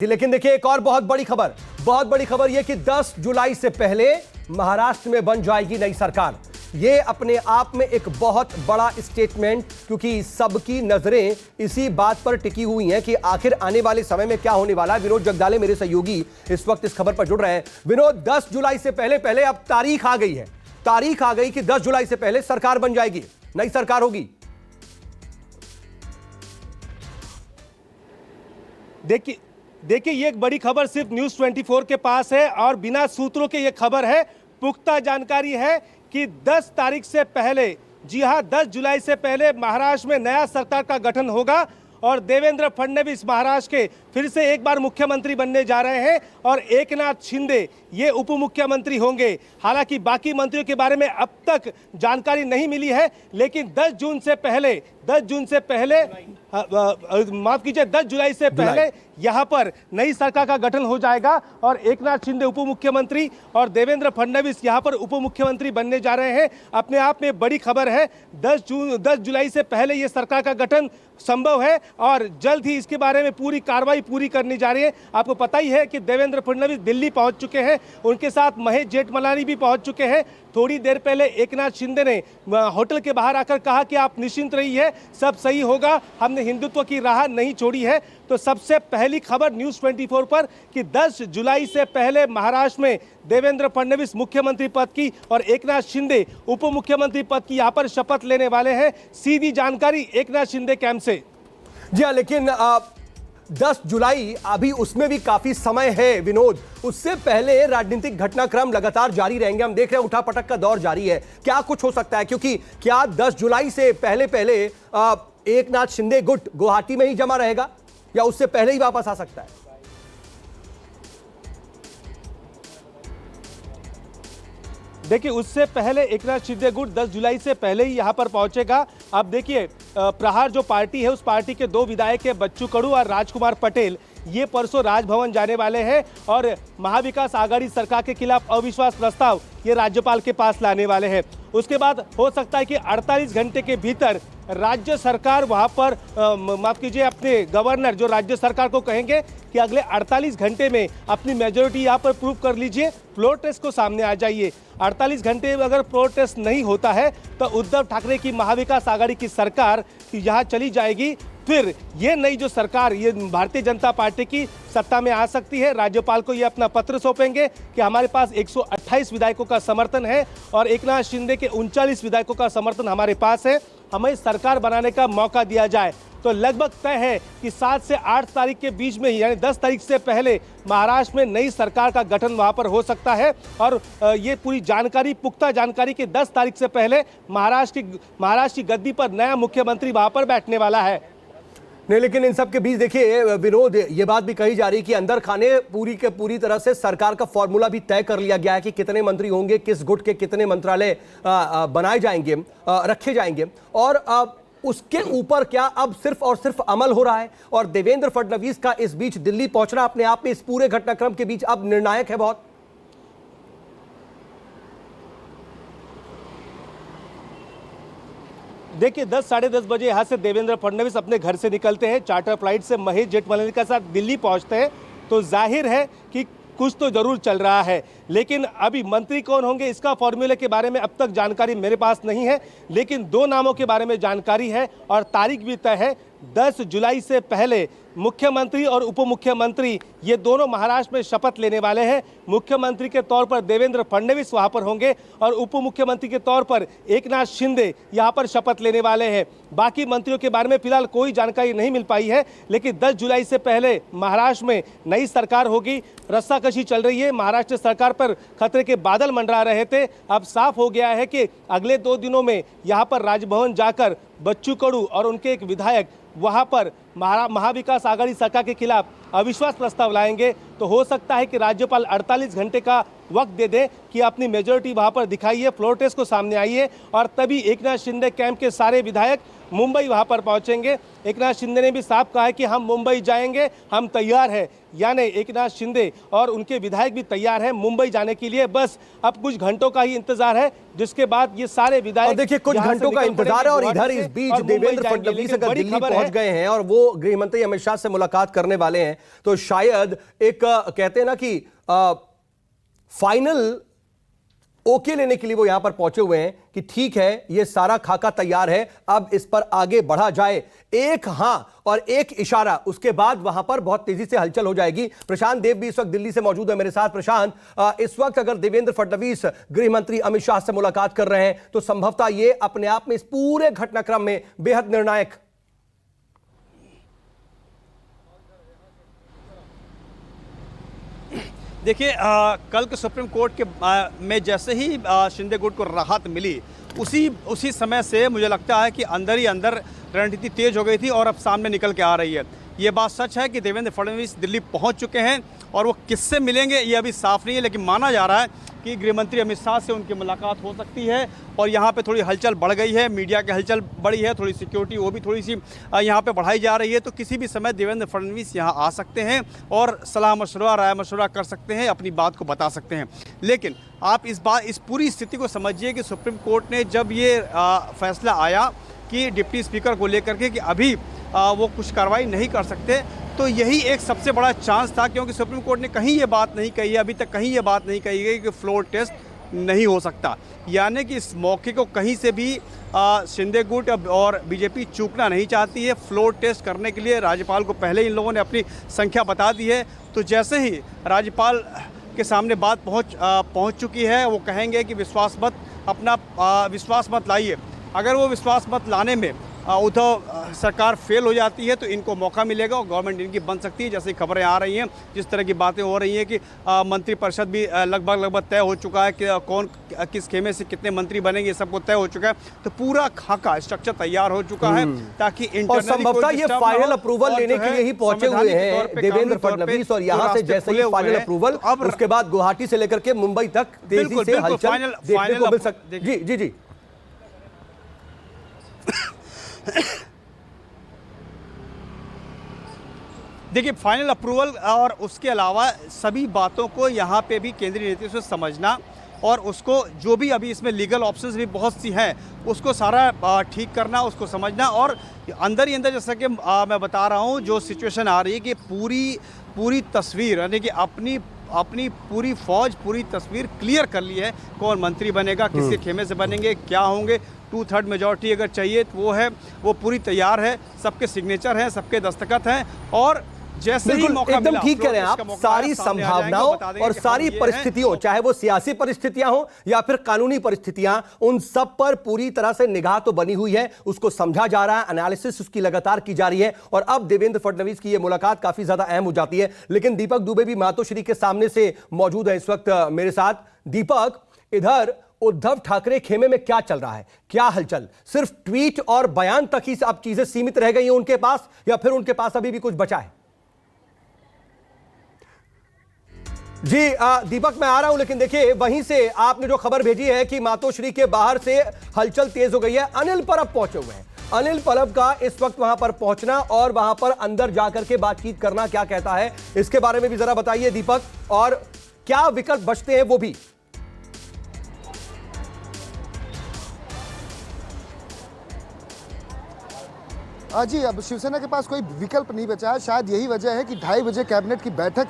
लेकिन देखिए एक और बहुत बड़ी खबर यह कि 10 जुलाई से पहले महाराष्ट्र में बन जाएगी नई सरकार। यह अपने आप में एक बहुत बड़ा स्टेटमेंट, क्योंकि सबकी नजरें इसी बात पर टिकी हुई हैं कि आखिर आने वाले समय में क्या होने वाला है। विनोद जगदाले मेरे सहयोगी इस वक्त इस खबर पर जुड़ रहे हैं। विनोद, 10 जुलाई से पहले अब तारीख आ गई कि 10 जुलाई से पहले सरकार बन जाएगी, नई सरकार होगी। देखिए ये एक बड़ी खबर सिर्फ न्यूज़ 24 के पास है और बिना सूत्रों के ये खबर है। पुख्ता जानकारी है कि 10 तारीख से पहले, जी हां 10 जुलाई से पहले महाराष्ट्र में नया सरकार का गठन होगा और देवेंद्र फडणवीस महाराष्ट्र के फिर से एक बार मुख्यमंत्री बनने जा रहे हैं और एकनाथ शिंदे ये उप मुख्यमंत्री होंगे। हालांकि बाकी मंत्रियों के बारे में अब तक जानकारी नहीं मिली है, लेकिन 10 जुलाई से पहले यहां पर नई सरकार का गठन हो जाएगा और एकनाथ शिंदे उप मुख्यमंत्री और देवेंद्र फडणवीस यहां पर उप मुख्यमंत्री बनने जा रहे हैं। अपने आप में बड़ी खबर है। 10 जुलाई से पहले यह सरकार का गठन संभव है और जल्द ही इसके बारे में पूरी कार्रवाई पूरी करनी जा रही है। आपको पता ही है कि देवेंद्र फडणवीस दिल्ली पहुंच चुके हैं, उनके साथ महेश जेठमलानी भी पहुंच चुके हैं। थोड़ी देर पहले एकनाथ शिंदे ने होटल के बाहर आकर कहा कि आप निश्चिंत रहिए, सब सही होगा, हमने हिंदुत्व की राह नहीं छोड़ी है। तो सबसे पहली खबर न्यूज़ 24 पर कि 10 जुलाई से पहले महाराष्ट्र में देवेंद्र फडणवीस मुख्यमंत्री पद की और एकनाथ शिंदे उप मुख्यमंत्री पद की यहां पर शपथ लेने वाले हैं। सीधी जानकारी एकनाथ शिंदे कैंप से। जी हाँ, लेकिन 10 जुलाई अभी उसमें भी काफी समय है विनोद। उससे पहले राजनीतिक घटनाक्रम लगातार जारी रहेंगे। हम देख रहे हैं उठापटक का दौर जारी है। क्या कुछ हो सकता है, क्योंकि क्या 10 जुलाई से पहले एकनाथ शिंदे गुट गुवाहाटी में ही जमा रहेगा या उससे पहले ही वापस आ सकता है? देखिए उससे पहले एकनाथ शिंदे गुट 10 जुलाई से पहले ही यहां पर पहुंचेगा। अब देखिए प्रहार जो पार्टी है उस पार्टी के 2 विधायक है, बच्चू कडू और राजकुमार पटेल, ये परसों राजभवन जाने वाले हैं और महाविकास आघाड़ी सरकार के खिलाफ अविश्वास प्रस्ताव ये राज्यपाल के पास लाने वाले हैं। उसके बाद हो सकता है कि 48 घंटे के भीतर राज्य सरकार वहां पर माफ कीजिए अपने गवर्नर जो राज्य सरकार को कहेंगे कि अगले 48 घंटे में अपनी मेजोरिटी यहां पर प्रूव कर लीजिए, फ्लोर टेस्ट को सामने आ जाइए। 48 घंटे में अगर फ्लोर टेस्ट नहीं होता है तो उद्धव ठाकरे की महाविकास आघाड़ी की सरकार यहां चली जाएगी। फिर ये नई जो सरकार ये भारतीय जनता पार्टी की सत्ता में आ सकती है। राज्यपाल को ये अपना पत्र सौंपेंगे कि हमारे पास 128 विधायकों का समर्थन है और एकनाथ शिंदे के 39 विधायकों का समर्थन हमारे पास है, हमें सरकार बनाने का मौका दिया जाए। तो लगभग तय है कि 7 से 8 तारीख के बीच में ही, यानी 10 तारीख से पहले महाराष्ट्र में नई सरकार का गठन वहां पर हो सकता है। और ये पूरी जानकारी, पुख्ता जानकारी कि 10 तारीख से पहले महाराष्ट्र की गद्दी पर नया मुख्यमंत्री वहां पर बैठने वाला है। नहीं, लेकिन इन सब के बीच देखिए विनोद, ये बात भी कही जा रही है कि अंदर खाने पूरी तरह से सरकार का फॉर्मूला भी तय कर लिया गया है कि कितने मंत्री होंगे, किस गुट के कितने मंत्रालय बनाए जाएंगे, रखे जाएंगे। और उसके ऊपर क्या अब सिर्फ और सिर्फ अमल हो रहा है और देवेंद्र फडणवीस का इस बीच दिल्ली पहुंचना अपने आप में इस पूरे घटनाक्रम के बीच अब निर्णायक है बहुत। देखिए 10 साढ़े 10 बजे यहाँ से देवेंद्र फडणवीस अपने घर से निकलते हैं, चार्टर फ्लाइट से महेश जेठमलानी के साथ दिल्ली पहुँचते हैं। तो जाहिर है कि कुछ तो जरूर चल रहा है, लेकिन अभी मंत्री कौन होंगे इसका फॉर्मूले के बारे में अब तक जानकारी मेरे पास नहीं है। लेकिन 2 नामों के बारे में जानकारी है और तारीख भी तय है। 10 जुलाई से पहले मुख्यमंत्री और उप मुख्यमंत्री ये दोनों महाराष्ट्र में शपथ लेने वाले हैं। मुख्यमंत्री के तौर पर देवेंद्र फडणवीस वहां पर होंगे और उप मुख्यमंत्री के तौर पर एकनाथ शिंदे यहां पर शपथ लेने वाले हैं। बाकी मंत्रियों के बारे में फिलहाल कोई जानकारी नहीं मिल पाई है, लेकिन 10 जुलाई से पहले महाराष्ट्र में नई सरकार होगी। रस्साकशी चल रही है, महाराष्ट्र सरकार पर खतरे के बादल मंडरा रहे थे। अब साफ हो गया है कि अगले 2 दिनों में यहाँ पर राजभवन जाकर बच्चू कडू और उनके एक विधायक वहां पर महाविकास आघाड़ी सरकार के खिलाफ अविश्वास प्रस्ताव लाएंगे। तो हो सकता है कि राज्यपाल 48 घंटे का वक्त दे दे कि अपनी मेजोरिटी वहां पर दिखाइए, फ्लोर टेस्ट को सामने आइए और तभी एकनाथ शिंदे कैंप के सारे विधायक मुंबई वहां पर पहुंचेंगे। एकनाथ शिंदे ने भी साफ कहा है कि हम मुंबई जाएंगे, हम तैयार हैं। यानी एकनाथ शिंदे और उनके विधायक भी तैयार हैं मुंबई जाने के लिए। बस अब कुछ घंटों का ही इंतजार है, जिसके बाद ये सारे विधायक, और देखिए कुछ घंटों का इंतजार है और इधर इस बीच देवेंद्र फडणवीस अगर दिल्ली पहुंच गए हैं और वो गृह मंत्री अमित शाह से मुलाकात करने वाले हैं, तो शायद एक कहते हैं ना कि फाइनल ओके लेने के लिए वो यहां पर पहुंचे हुए हैं कि ठीक है, ये सारा खाका तैयार है, अब इस पर आगे बढ़ा जाए। एक हां और एक इशारा, उसके बाद वहां पर बहुत तेजी से हलचल हो जाएगी। प्रशांत देव भी इस वक्त दिल्ली से मौजूद है मेरे साथ। प्रशांत, इस वक्त अगर देवेंद्र फडणवीस गृह मंत्री अमित शाह से मुलाकात कर रहे हैं तो संभवतः ये अपने आप में इस पूरे घटनाक्रम में बेहद निर्णायक। देखिए, कल के सुप्रीम कोर्ट के में जैसे ही शिंदे गुट को राहत मिली, उसी समय से मुझे लगता है कि अंदर ही अंदर रणनीति तेज हो गई थी और अब सामने निकल के आ रही है। ये बात सच है कि देवेंद्र फडणवीस दिल्ली पहुंच चुके हैं और वो किससे मिलेंगे ये अभी साफ नहीं है, लेकिन माना जा रहा है कि गृह मंत्री अमित शाह से उनकी मुलाकात हो सकती है। और यहाँ पे थोड़ी हलचल बढ़ गई है, मीडिया की हलचल बढ़ी है, थोड़ी सिक्योरिटी वो भी थोड़ी सी यहाँ पे बढ़ाई जा रही है। तो किसी भी समय देवेंद्र फडणवीस यहाँ आ सकते हैं और सलाह मशवरा, राय मशवरा कर सकते हैं, अपनी बात को बता सकते हैं। लेकिन आप इस पूरी स्थिति को समझिए कि सुप्रीम कोर्ट ने जब ये फैसला आया कि डिप्टी स्पीकर को लेकर के कि अभी वो कुछ कार्रवाई नहीं कर सकते, तो यही एक सबसे बड़ा चांस था, क्योंकि सुप्रीम कोर्ट ने कहीं ये बात नहीं कही है, अभी तक कहीं ये बात नहीं कही गई कि फ्लोर टेस्ट नहीं हो सकता। यानी कि इस मौके को कहीं से भी शिंदे गुट और बीजेपी चूकना नहीं चाहती है। फ्लोर टेस्ट करने के लिए राज्यपाल को पहले इन लोगों ने अपनी संख्या बता दी है। तो जैसे ही राज्यपाल के सामने बात पहुंच चुकी है, वो कहेंगे कि विश्वास मत लाइए। अगर वो विश्वास मत लाने में उद्धव सरकार फेल हो जाती है तो इनको मौका मिलेगा और गवर्नमेंट इनकी बन सकती है। जैसे खबरें आ रही हैं, जिस तरह की बातें हो रही हैं कि मंत्रिपरिषद भी लगभग तय हो चुका है कि कौन किस खेमे से कितने मंत्री बनेंगे, सबको तय हो चुका है। तो पूरा खाका स्ट्रक्चर तैयार हो चुका है ताकि संभवतः ये फाइनल अप्रूवल लेने के लिए ही पहुंचे हुए हैं देवेंद्र फडणवीस। और यहाँ से जैसे ही फाइनल अप्रूवल, उसके बाद गुवाहाटी से लेकर के मुंबई तक तेजी से हलचल देखने को मिल सकती। जी जी जी देखिए, फाइनल अप्रूवल और उसके अलावा सभी बातों को यहाँ पे भी केंद्रीय नीति से समझना और उसको जो भी अभी इसमें लीगल ऑप्शंस भी बहुत सी हैं उसको सारा ठीक करना, उसको समझना। और अंदर ही अंदर जैसा कि मैं बता रहा हूँ, जो सिचुएशन आ रही है कि पूरी तस्वीर, यानी कि अपनी पूरी फौज पूरी तस्वीर क्लियर कर ली है। कौन मंत्री बनेगा, किसके खेमे से बनेंगे, क्या होंगे, 2/3 मेजॉरिटी अगर चाहिए तो वो पूरी तैयार है। सबके सिग्नेचर हैं, सबके दस्तखत हैं और जैसे ही मौका एकदम मिला, ठीक कह रहे हैं आप। सारी संभावनाओं और सारी परिस्थितियों, चाहे वो सियासी परिस्थितियां हो या फिर कानूनी परिस्थितियां, उन सब पर पूरी तरह से निगाह तो बनी हुई है, उसको समझा जा रहा है, एनालिसिस उसकी लगातार की जा रही है। और अब देवेंद्र फडणवीस की यह मुलाकात काफी ज्यादा अहम हो जाती है। लेकिन दीपक दुबे भी मातोश्री के सामने से मौजूद है इस वक्त मेरे साथ। दीपक, इधर उद्धव ठाकरे खेमे में क्या चल रहा है, क्या हलचल? सिर्फ ट्वीट और बयान तक ही अब चीजें सीमित रह गई हैं उनके पास, या फिर उनके पास अभी भी कुछ बचा है? जी दीपक, मैं आ रहा हूं, लेकिन देखिए वहीं से आपने जो खबर भेजी है कि मातोश्री के बाहर से हलचल तेज हो गई है। अनिल परब पहुंचे हुए हैं। अनिल परब का इस वक्त वहां पर पहुंचना और वहां पर अंदर जाकर के बातचीत करना क्या कहता है, इसके बारे में भी जरा बताइए दीपक, और क्या विकल्प बचते हैं वो भी। जी, अब शिवसेना के पास कोई विकल्प नहीं बचा है। शायद यही वजह है कि 2:30 बजे कैबिनेट की बैठक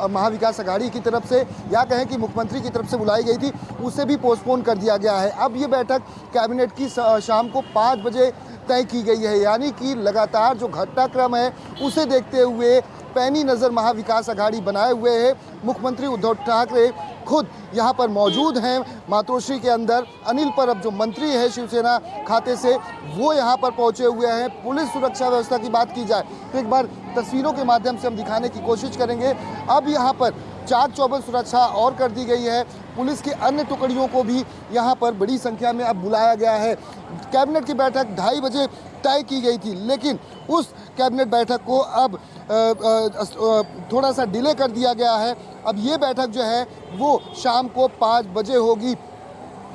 महाविकास अघाड़ी की तरफ से, या कहें कि मुख्यमंत्री की तरफ से बुलाई गई थी, उसे भी पोस्टपोन कर दिया गया है। अब ये बैठक कैबिनेट की शाम को 5 बजे तय की गई है। यानी कि लगातार जो घटनाक्रम है उसे देखते हुए पैनी नज़र महाविकास अघाड़ी बनाए हुए है। मुख्यमंत्री उद्धव ठाकरे खुद यहाँ पर मौजूद हैं मातोश्री के अंदर। अनिल परब जो मंत्री है शिवसेना खाते से, वो यहाँ पर पहुँचे हुए हैं। पुलिस सुरक्षा व्यवस्था की बात की जाए तो एक बार तस्वीरों के माध्यम से हम दिखाने की कोशिश करेंगे। अब यहाँ पर चाक चौबंद सुरक्षा और कर दी गई है। पुलिस की अन्य टुकड़ियों को भी यहाँ पर बड़ी संख्या में अब बुलाया गया है। कैबिनेट की बैठक 2:30 बजे तय की गई थी, लेकिन उस कैबिनेट बैठक को अब थोड़ा सा डिले कर दिया गया है। अब ये बैठक जो है वो शाम को 5 बजे होगी।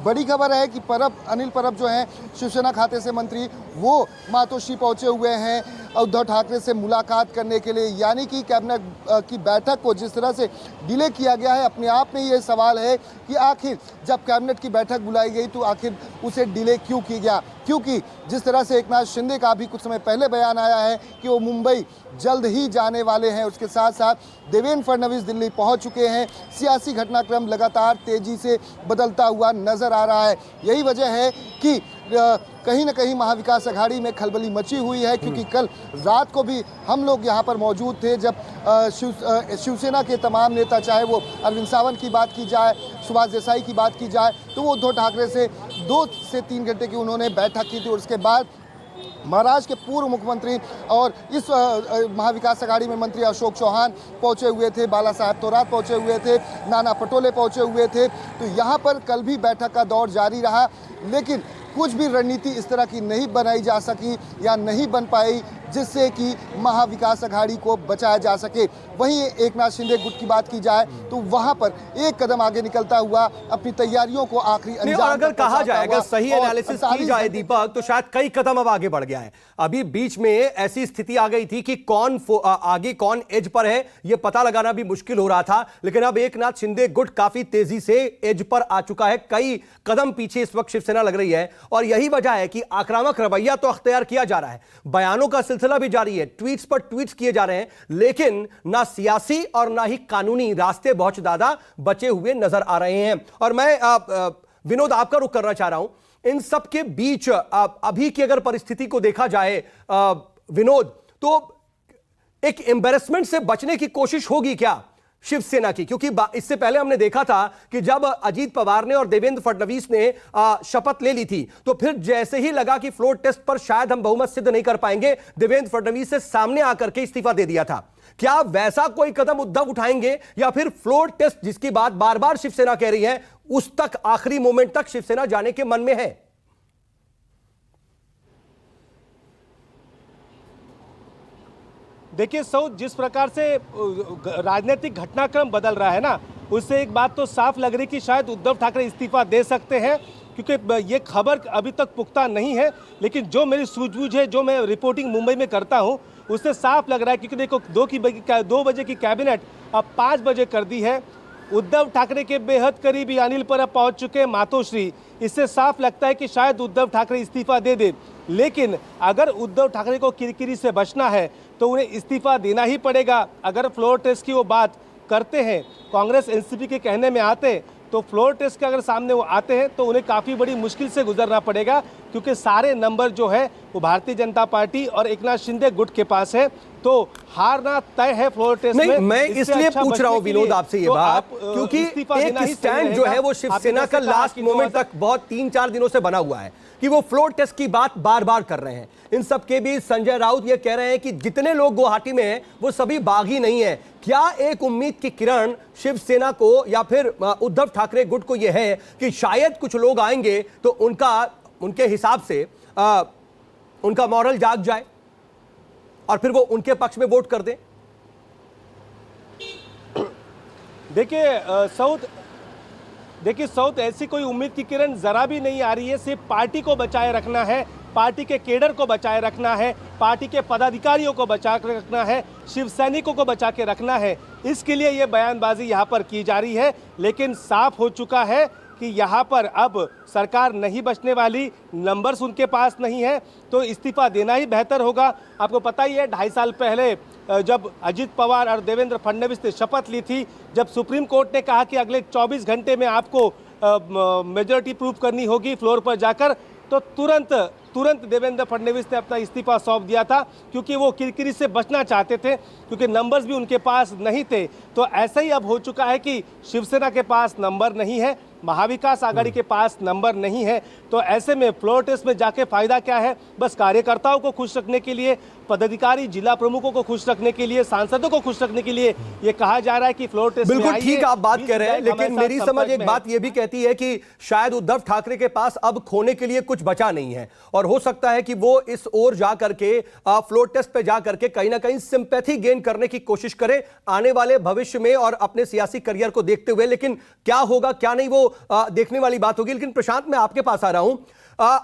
बड़ी खबर है कि अनिल परब जो हैं शिवसेना खाते से मंत्री, वो मातोश्री पहुंचे हुए हैं उद्धव ठाकरे से मुलाकात करने के लिए। यानी कि कैबिनेट की बैठक को जिस तरह से डिले किया गया है, अपने आप में ये सवाल है कि आखिर जब कैबिनेट की बैठक बुलाई गई तो आखिर उसे डिले क्यों किया गया, क्योंकि जिस तरह से एकनाथ शिंदे का भी कुछ समय पहले बयान आया है कि वो मुंबई जल्द ही जाने वाले हैं। उसके साथ साथ देवेंद्र फडणवीस दिल्ली पहुंच चुके हैं। सियासी घटनाक्रम लगातार तेजी से बदलता हुआ नजर आ रहा है। यही वजह है कि कहीं ना कहीं महाविकास अघाड़ी में खलबली मची हुई है, क्योंकि कल रात को भी हम लोग यहाँ पर मौजूद थे जब शिवसेना के तमाम नेता, चाहे वो अरविंद सावंत की बात की जाए, सुभाष देसाई की बात की जाए, तो वो उद्धव ठाकरे से 2 से 3 घंटे की उन्होंने बैठक की थी। और उसके बाद महाराष्ट्र के पूर्व मुख्यमंत्री और इस महाविकास अघाड़ी में मंत्री अशोक चौहान पहुंचे हुए थे, बाला साहब तोरात पहुंचे हुए थे, नाना पटोले पहुंचे हुए थे। तो यहाँ पर कल भी बैठक का दौर जारी रहा, लेकिन कुछ भी रणनीति इस तरह की नहीं बनाई जा सकी या नहीं बन पाई जिससे कि महाविकास अघाड़ी को बचाया जा सके। वहीं एकनाथ शिंदे गुट की बात की जाए तो वहां पर एक कदम आगे निकलता हुआ अपनी तैयारियों को आखिरी अंजाम, और अगर कहा जाए, अगर सही एनालिसिस की जाए दीपक, तो शायद कई कदम अब आगे बढ़ गया है। अभी बीच में ऐसी स्थिति आ गई थी कि कौन आगे कौन एज पर है यह पता लगाना भी मुश्किल हो रहा था, लेकिन अब एकनाथ शिंदे गुट काफी तेजी से एज पर आ चुका है। कई कदम पीछे इस वक्त शिवसेना लग रही है और यही वजह है कि आक्रामक रवैया तो अख्तियार किया जा रहा है, बयानों का सिलसिला भी जारी है, ट्वीट्स पर ट्वीट्स किए जा रहे हैं, लेकिन ना सियासी और ना ही कानूनी रास्ते बहुत ज्यादा बचे हुए नजर आ रहे हैं। और मैं विनोद आपका रुख करना चाह रहा हूं, इन सब के बीच अभी की अगर परिस्थिति को देखा जाए विनोद, तो एक एम्बैरेसमेंट से बचने की कोशिश होगी क्या शिवसेना की? क्योंकि इससे पहले हमने देखा था कि जब अजीत पवार ने और देवेंद्र फडणवीस ने शपथ ले ली थी, तो फिर जैसे ही लगा कि फ्लोर टेस्ट पर शायद हम बहुमत सिद्ध नहीं कर पाएंगे, देवेंद्र फडणवीस से सामने आकर के इस्तीफा दे दिया था। क्या वैसा कोई कदम उद्धव उठाएंगे या फिर फ्लोर टेस्ट जिसकी बात बार बार शिवसेना कह रही है, उस तक आखिरी मोमेंट तक शिवसेना जाने के मन में है? देखिए सऊद, जिस प्रकार से राजनीतिक घटनाक्रम बदल रहा है ना, उससे एक बात तो साफ लग रही कि शायद उद्धव ठाकरे इस्तीफा दे सकते हैं, क्योंकि ये खबर अभी तक पुख्ता नहीं है। लेकिन जो मेरी सूझबूझ है, जो मैं रिपोर्टिंग मुंबई में करता हूं, उससे साफ लग रहा है, क्योंकि देखो 2 बजे की कैबिनेट अब 5 बजे कर दी है। उद्धव ठाकरे के बेहद करीबी अनिल परब पहुंच चुके मातोश्री। इससे साफ लगता है कि शायद उद्धव ठाकरे इस्तीफा दे दे। लेकिन अगर उद्धव ठाकरे को किरकिरी से बचना है तो उन्हें इस्तीफा देना ही पड़ेगा। अगर फ्लोर टेस्ट की वो बात करते हैं, कांग्रेस एनसीपी के कहने में आते, तो फ्लोर टेस्ट के अगर सामने वो आते हैं तो उन्हें काफ़ी बड़ी मुश्किल से गुजरना पड़ेगा, क्योंकि सारे नंबर जो है वो भारतीय जनता पार्टी और एकनाथ शिंदे गुट के पास है। तो हारना तय है फ्लोर टेस्ट में। मैं इसलिए पूछ रहा हूं विनोद आपसे ये बात, क्योंकि एक स्टैंड जो है वो शिवसेना का लास्ट मोमेंट तक बहुत 3-4 दिनों से बना हुआ है कि वो फ्लोर टेस्ट की बात बार बार कर रहे हैं। इन सब के बीच संजय राउत ये कह रहे हैं कि जितने लोग गुवाहाटी में हैं वो सभी बागी नहीं है। क्या एक उम्मीद की किरण शिवसेना को या फिर उद्धव ठाकरे गुट को यह है कि शायद कुछ लोग आएंगे तो उनके हिसाब से उनका मॉरल जाग जाए और फिर वो उनके पक्ष में वोट कर दें? देखिए सऊद, ऐसी कोई उम्मीद की किरण जरा भी नहीं आ रही है। सिर्फ पार्टी को बचाए रखना है, पार्टी के केडर को बचाए रखना है, पार्टी के पदाधिकारियों को बचा के रखना है, शिव सैनिकों को बचा के रखना है। इसके लिए ये बयानबाजी यहाँ पर की जा रही है। लेकिन साफ हो चुका है कि यहाँ पर अब सरकार नहीं बचने वाली, नंबर्स उनके पास नहीं है, तो इस्तीफा देना ही बेहतर होगा। आपको पता ही है 2.5 साल पहले जब अजीत पवार और देवेंद्र फडणवीस ने शपथ ली थी, जब सुप्रीम कोर्ट ने कहा कि अगले 24 घंटे में आपको मेजॉरिटी प्रूफ करनी होगी फ्लोर पर जाकर, तो तुरंत देवेंद्र फडणवीस ने अपना इस्तीफा सौंप दिया था, क्योंकि वो किरकिरी से बचना चाहते थे, क्योंकि नंबर्स भी उनके पास नहीं थे। तो ऐसा ही अब हो चुका है कि शिवसेना के पास नंबर नहीं है, महाविकास आघाड़ी के पास नंबर नहीं है। तो ऐसे में फ्लोर टेस्ट में जाके फायदा क्या है? बस कार्यकर्ताओं को खुश रखने के लिए, पदाधिकारी जिला प्रमुखों को खुश रखने के लिए, सांसदों को खुश रखने के लिए ये कहा जा रहा है कि फ्लोर टेस्ट बिल्कुल ठीक आप बात कह रहे हैं, लेकिन मेरी समझ एक बात ये भी कहती है कि शायद उद्धव ठाकरे के पास अब खोने के लिए कुछ बचा नहीं है और हो सकता है कि वो इस ओर जाकर के फ्लोर टेस्ट पे जाकर के कहीं ना कहीं सिंपैथी गेन करने की कोशिश करे आने वाले भविष्य में और अपने सियासी करियर को देखते हुए। लेकिन क्या होगा क्या नहीं वो देखने वाली बात होगी। लेकिन प्रशांत, मैं आपके पास आ रहा हूं।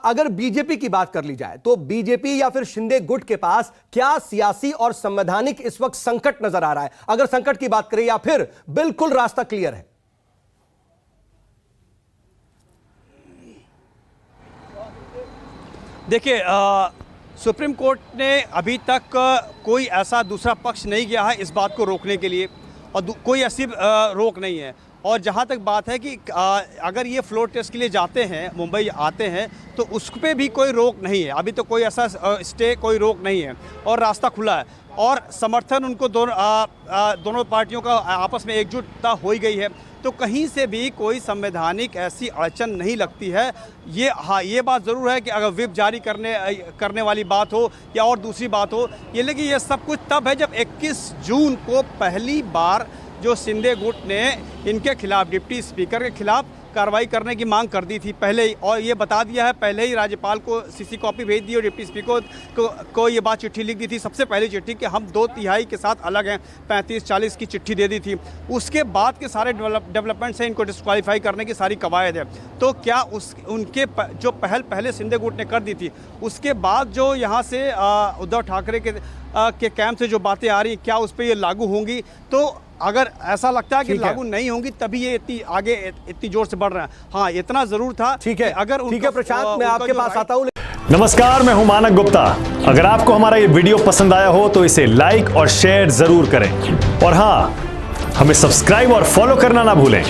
अगर बीजेपी की बात कर ली जाए तो बीजेपी या फिर शिंदे गुट के पास क्या सियासी और संवैधानिक इस वक्त संकट नजर आ रहा है, अगर संकट की बात करें, या फिर बिल्कुल रास्ता क्लियर है? देखिए, सुप्रीम कोर्ट ने अभी तक कोई ऐसा दूसरा पक्ष नहीं किया है इस बात को रोकने के लिए, और कोई ऐसी रोक नहीं है। और जहाँ तक बात है कि अगर ये फ्लोर टेस्ट के लिए जाते हैं, मुंबई आते हैं, तो उस पर भी कोई रोक नहीं है। अभी तो कोई ऐसा स्टे, कोई रोक नहीं है और रास्ता खुला है। और समर्थन उनको दोनों पार्टियों का आपस में एकजुटता हो ही गई है, तो कहीं से भी कोई संवैधानिक ऐसी अड़चन नहीं लगती है। ये बात ज़रूर है कि अगर व्हिप जारी करने वाली बात हो या और दूसरी बात हो, लेकिन ये सब कुछ तब है जब 21 जून को पहली बार जो शिंदे गुट ने इनके खिलाफ, डिप्टी स्पीकर के खिलाफ कार्रवाई करने की मांग कर दी थी पहले ही, और ये बता दिया है पहले ही, राज्यपाल को सीसी कॉपी भेज दी और डिप्टी स्पीकर को ये बात चिट्ठी लिख दी थी, सबसे पहली चिट्ठी, कि हम 2/3 के साथ अलग हैं, 35-40 की चिट्ठी दे दी थी। उसके बाद के सारे डेवलपमेंट्स हैं, इनको डिस्क्वालीफाई करने की सारी कवायद है। तो क्या उनके जो पहल पहले शिंदे गुट ने कर दी थी, उसके बाद जो यहाँ से उद्धव ठाकरे के कैंप से जो बातें आ रही, क्या उस पर ये लागू होंगी? तो अगर ऐसा लगता है कि लागू नहीं होंगी, तभी ये इतनी जोर से बढ़ रहा है। हाँ, इतना जरूर था। ठीक है, अगर ठीक है प्रशांत, मैं आपके पास आता हूं। नमस्कार, मैं हूं मानक गुप्ता। अगर आपको हमारा ये वीडियो पसंद आया हो तो इसे लाइक और शेयर जरूर करें, और हाँ, हमें सब्सक्राइब और फॉलो करना ना भूलें,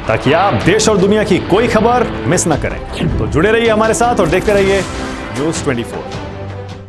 ताकि आप देश और दुनिया की कोई खबर मिस ना करें। तो जुड़े रहिए हमारे साथ और देखते रहिए न्यूज़ 24।